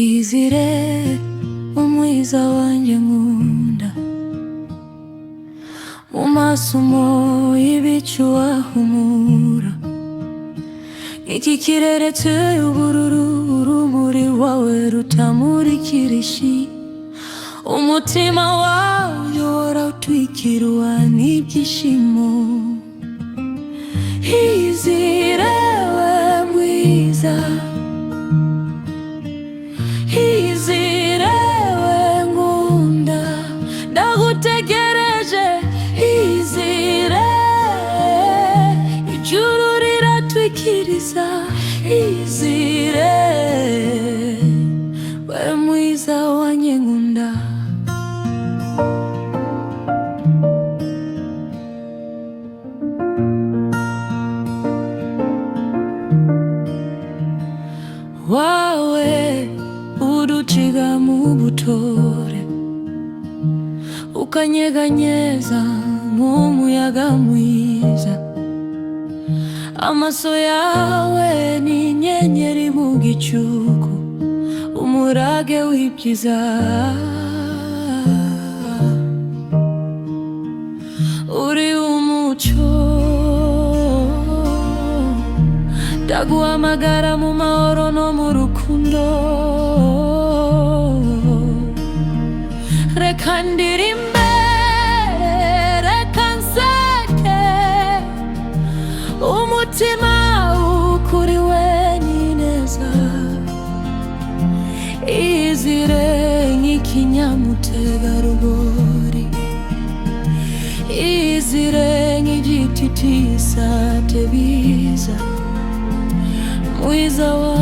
Izire umwiza wanjye nkunda, mu masumo y'ibicu wahumura. Iki kirere cy'ubururu, urumuri rwawe rutamurikira isi. Umutima wawe urawutwikirwa n'ibyishimo. Izire we mwiza, izire we nkunda, ndagutegereje. Izire, ijuru riratwikiriza. Izire we mwiza wanjye nkunda. Wawe uduciga mu butore, ukanyeganyeza nk'umuyaga mwiza. Amaso yawe ni inyenyeri mu gicuku, umurage w'ibyiza. Uri umucyo, ndaguhamagara mu mahoro no mu rukundo. Reka ndirimbe, reka nseke, umutima ukuri wenyineza. Izire nk'ikinyamutegarugori, izire nk'igiti cy'isate biza. Mwiza wa